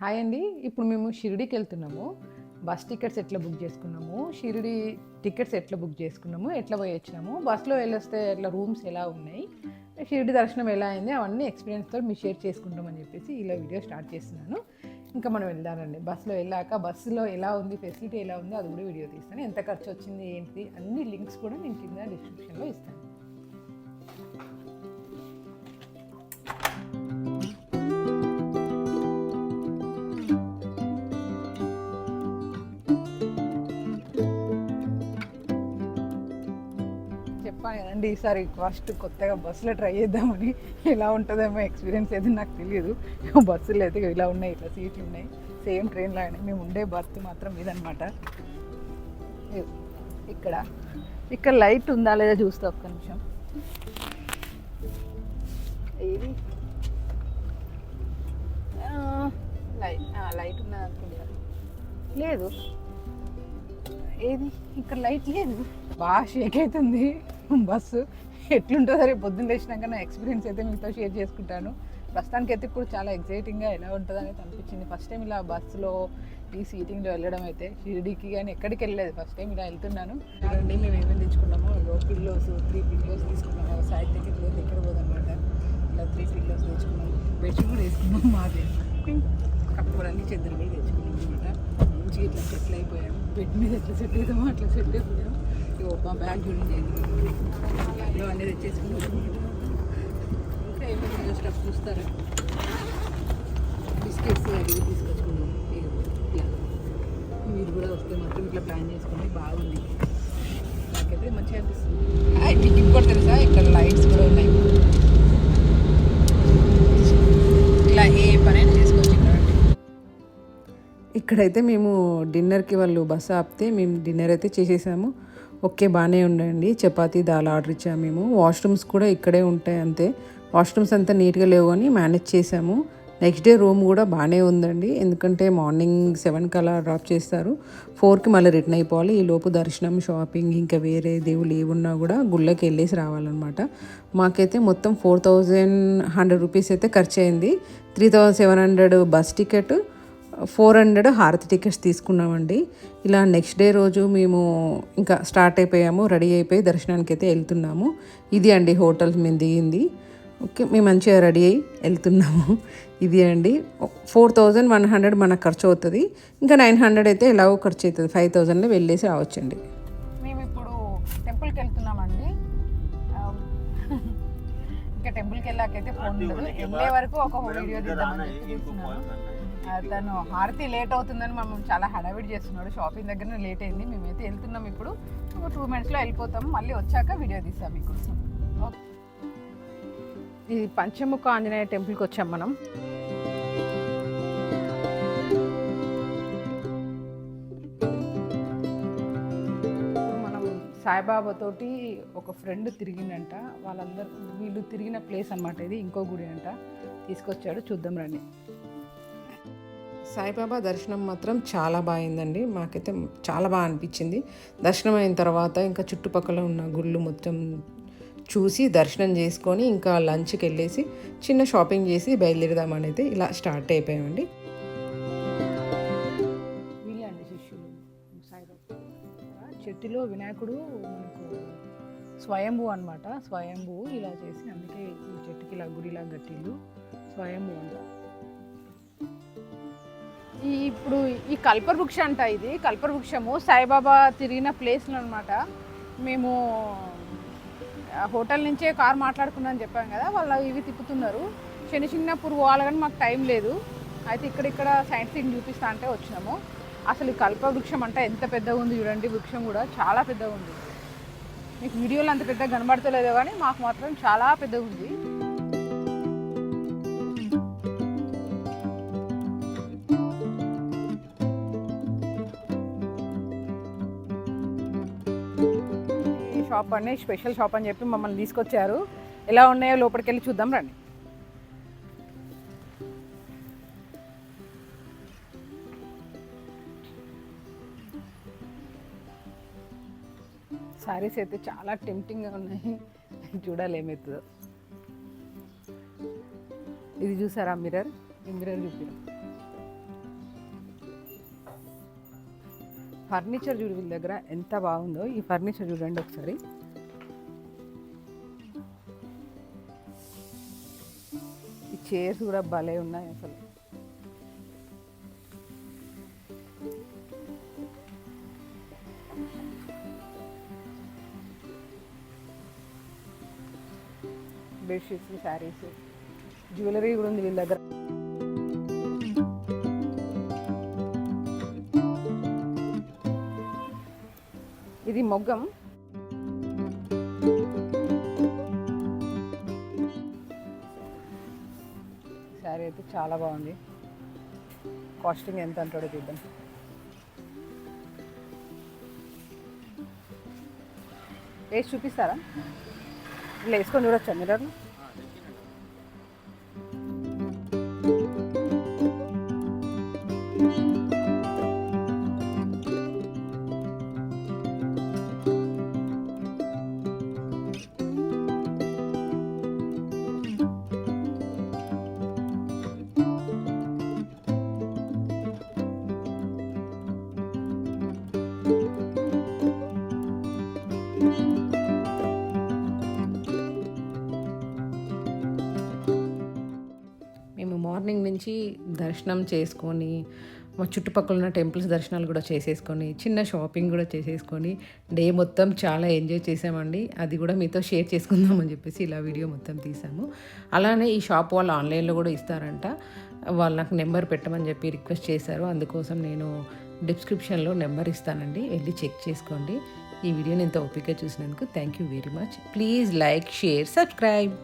Hi అండి. ఇప్పుడు మేము షిరిడీకి వెళ్తున్నాము. బస్ టికెట్స్ ఎట్లా బుక్ చేసుకున్నాము, షిరిడీ టికెట్స్ ఎట్లా బుక్ చేసుకున్నాము, ఎట్లా పోయి వచ్చినాము, బస్సులో వెళ్ళొస్తే ఎట్లా రూమ్స్ ఎలా ఉన్నాయి, షిరిడీ దర్శనం ఎలా అయింది, అవన్నీ ఎక్స్పీరియన్స్తో మీరు షేర్ చేసుకుంటామని చెప్పేసి ఇలా వీడియో స్టార్ట్ చేస్తున్నాను. ఇంకా మనం వెళ్దామండి. బస్సులో వెళ్ళాక బస్సులో ఎలా ఉంది, ఫెసిలిటీ ఎలా ఉందో అది కూడా వీడియో తీస్తాను. ఎంత ఖర్చు వచ్చింది ఏంటి అన్ని లింక్స్ కూడా నేను కింద డిస్క్రిప్షన్లో ఇస్తాను. చెప్పాను కదండి, ఈసారి ఫస్ట్ కొత్తగా బస్సులో ట్రై చేద్దామని. ఎలా ఉంటుందేమో ఎక్స్పీరియన్స్ అయితే నాకు తెలియదు. బస్సులు అయితే ఇలా ఉన్నాయి, ఇట్లా సీట్లు ఉన్నాయి, సేమ్ ట్రైన్లో అయినాయి. మేము ఉండే బర్త్ మాత్రం ఇదనమాట. ఇక్కడ ఇక్కడ లైట్ ఉందా లేదా చూస్తే ఒక్క నిమిషం. ఏది లైట్ ఉన్నది అనుకుంటారు, లేదు. ఏది ఇక్కడ లైట్ లేదు, బాగా షేక్ అవుతుంది బస్సు. ఎట్లుంటుందో రేపు పొద్దున్న లేచినాక నా ఎక్స్పీరియన్స్ అయితే మీతో షేర్ చేసుకుంటాను. ప్రస్తుతానికి అయితే ఇప్పుడు చాలా ఎగ్జైటింగ్గా ఎలా ఉంటుంది అనేది అనిపించింది. ఫస్ట్ టైం ఇలా బస్సులో ఈ సీటింగ్లో వెళ్ళడం అయితే, షిరిడీకి కానీ ఎక్కడికి వెళ్ళలేదు, ఫస్ట్ టైం ఇలా వెళ్తున్నాను. చూడండి మేము ఏమేమి తెచ్చుకున్నామో. పిల్లోస్ 3 పిల్లోస్ తీసుకున్నాము. సైడ్ టికెట్ లేదు, దగ్గర పోదనమాట. ఇలా 3 పిల్లోస్ తెచ్చుకున్నాము. బెడ్షీట్ కూడా వేసుకున్నాము. మాది కప్పులన్నీ చెద్దరు కూడా తెచ్చుకున్నాం అనమాట. మంచిగా ఇట్లా సెటిల్ అయిపోయాము. బెడ్ మీద ఎట్లా సెట్ అవుతామో అట్లా సెట్ అయిపోయాము. మా బ్యాగ్ చూడండి, బ్యాగ్లో అన్నీ తెచ్చేసుకున్నాం అనమాట. ఇంకా ఏమైనా స్టఫ్ చూస్తారా, బిస్కెట్స్ అవి తీసుకొచ్చుకున్నాం. ఇట్లా మీరు కూడా వస్తే మాత్రం ఇట్లా ప్లాన్ చేసుకోండి, బాగుంది. నాకైతే మంచిగా అనిపిస్తుంది. మీకు ఇంకోటి తెలుసా, ఇక్కడ లైట్స్ కూడా ఉన్నాయి. ఇలా ఏ పనైనా చేసుకోవచ్చు ఇక్కడ. ఇక్కడైతే మేము డిన్నర్కి వాళ్ళు బస్సు ఆపితే మేము డిన్నర్ అయితే చేసేసాము. ఓకే, బాగానే ఉండండి. చపాతీ దాల్ ఆర్డర్ ఇచ్చాము మేము. వాష్రూమ్స్ కూడా ఇక్కడే ఉంటాయి, అంతే. వాష్రూమ్స్ అంతా నీట్గా లేవు అని మేనేజ్ చేసాము. నెక్స్ట్ డే రూమ్ కూడా బాగానే ఉందండి, ఎందుకంటే మార్నింగ్ 7కి అలా డ్రాప్ చేస్తారు, 4కి మళ్ళీ రిటర్న్ అయిపోవాలి. ఈ లోపు దర్శనం, షాపింగ్, ఇంకా వేరే దేవుళ్ళు ఏమున్నా కూడా గుళ్ళకి వెళ్ళేసి రావాలన్నమాట. మాకైతే మొత్తం 4100 రూపీస్ అయితే ఖర్చు అయింది. 3700 బస్ టికెట్, 400 హారతి టికెట్స్ తీసుకున్నామండి. ఇలా నెక్స్ట్ డే రోజు మేము ఇంకా స్టార్ట్ అయిపోయాము, రెడీ అయిపోయి దర్శనానికి అయితే వెళ్తున్నాము. ఇది అండి హోటల్ మేము దిగింది. ఓకే, మేము మంచిగా రెడీ అయ్యి వెళ్తున్నాము. ఇది అండి 4100 మనకు ఖర్చు అవుతుంది. ఇంకా 900 అయితే ఎలాగో ఖర్చు అవుతుంది. 5000లో వెళ్ళేసి రావచ్చండి. మేము ఇప్పుడు టెంపుల్కి వెళ్తున్నామండి. ఇంకా టెంపుల్కి వెళ్ళాకైతే ఫోన్ ఉండదు. వెళ్ళే వరకు ఒక వీడియో తీద్దామని చూస్తున్నాను. తను హారతి లేట్ అవుతుందని మనం చాలా హడావిడి చేస్తున్నాడు. షాపింగ్ దగ్గర లేట్ అయింది. మేమైతే వెళ్తున్నాం. ఇప్పుడు 2 మినిట్స్లో వెళ్ళిపోతాము. మళ్ళీ వచ్చాక వీడియో తీస్తాం మీకోసం. ఇది పంచముఖ ఆంజనేయ టెంపుల్కి వచ్చాం మనం. మనం సాయిబాబాతోటి ఒక ఫ్రెండ్ తిరిగిందంట, వాళ్ళందరూ వీళ్ళు తిరిగిన ప్లేస్ అనమాట. ఇది ఇంకో గుడి అంట, తీసుకొచ్చాడు, చూద్దాం రండి. సాయిబాబా దర్శనం మాత్రం చాలా బాగుందండి. మాకైతే చాలా బాగా అనిపించింది. దర్శనం అయిన తర్వాత ఇంకా చుట్టుపక్కల ఉన్న గుళ్ళు మొత్తం చూసి దర్శనం చేసుకొని ఇంకా లంచ్కి వెళ్ళేసి చిన్న షాపింగ్ చేసి బయలుదేరదామని అయితే ఇలా స్టార్ట్ అయిపోయామండి. వీళ్ళండి శిష్యులు సాయిబాబా. చెట్టులో వినాయకుడు మనకు స్వయంభూ అనమాట. స్వయంభూ ఇలా చేసి, అందుకే ఈ చెట్టుకి ఇలా గుడిలా గట్టిల్లు స్వయంభూ అంట. ఇప్పుడు ఈ కల్పవృక్ష అంట, ఇది కల్పవృక్షము సాయిబాబా తిరిగిన ప్లేస్లో అనమాట. మేము హోటల్ నుంచే కార్ మాట్లాడుకున్నామని చెప్పాం కదా, వాళ్ళు ఇవి తిప్పుతున్నారు. శనిసింగ్నాపూర్ పోవాలి కానీ మాకు టైం లేదు. అయితే ఇక్కడ సైన్స్ సిటీ చూపిస్తా అంటే వచ్చినాము. అసలు ఈ కల్పవృక్షం అంటే ఎంత పెద్దగా ఉంది చూడండి. వృక్షం కూడా చాలా పెద్దగా ఉంది. మీకు వీడియోలో అంత పెద్దగా కనబడతలేదో కానీ మాకు మాత్రం చాలా పెద్దగా ఉంది. షాప్ అని, స్పెషల్ షాప్ అని చెప్పి మమ్మల్ని తీసుకొచ్చారు. ఎలా ఉన్నాయో లోపలికి వెళ్ళి చూద్దాం రండి. శారీస్ అయితే చాలా టెంప్టింగ్గా ఉన్నాయి, చూడాలి ఏమవుతుందో. ఇది చూసారా మిర్రర్, ఈ మిర్రర్ చూపిరా. ఫర్నిచర్ చూడు వీళ్ళ దగ్గర ఎంత బాగుందో. ఈ ఫర్నిచర్ చూడండి ఒకసారి. ఈ చైర్స్ కూడా భలే ఉన్నాయి అసలు. బెడ్షీట్స్, శారీస్, జ్యువెలరీ కూడా ఉంది వీళ్ళ దగ్గర. ఇది మొగ్గం. శారీ అయితే చాలా బాగుంది. కాస్టింగ్ ఎంత అంటాడో చూద్దాం. వేసి చూపిస్తారా? ఇలా వేసుకొని చూడొచ్చా మిర్రర్లో? మేము మార్నింగ్ నుంచి దర్శనం చేసుకొని మా చుట్టుపక్కల ఉన్న టెంపుల్స్ దర్శనాలు కూడా చేసేసుకొని చిన్న షాపింగ్ కూడా చేసేసుకొని డే మొత్తం చాలా ఎంజాయ్ చేసామండి. అది కూడా మీతో షేర్ చేసుకుందామని చెప్పేసి ఇలా వీడియో మొత్తం తీసాము. అలానే ఈ షాప్ వాళ్ళు ఆన్లైన్లో కూడా ఇస్తారంట. వాళ్ళు నాకు నెంబర్ పెట్టమని చెప్పి రిక్వెస్ట్ చేశారు. అందుకోసం నేను డిస్క్రిప్షన్లో నెంబర్ ఇస్తానండి, వెళ్ళి చెక్ చేసుకోండి. ఈ వీడియోని ఇంత ఓపిక చూసినందుకు thank you very much. Please like, share, subscribe.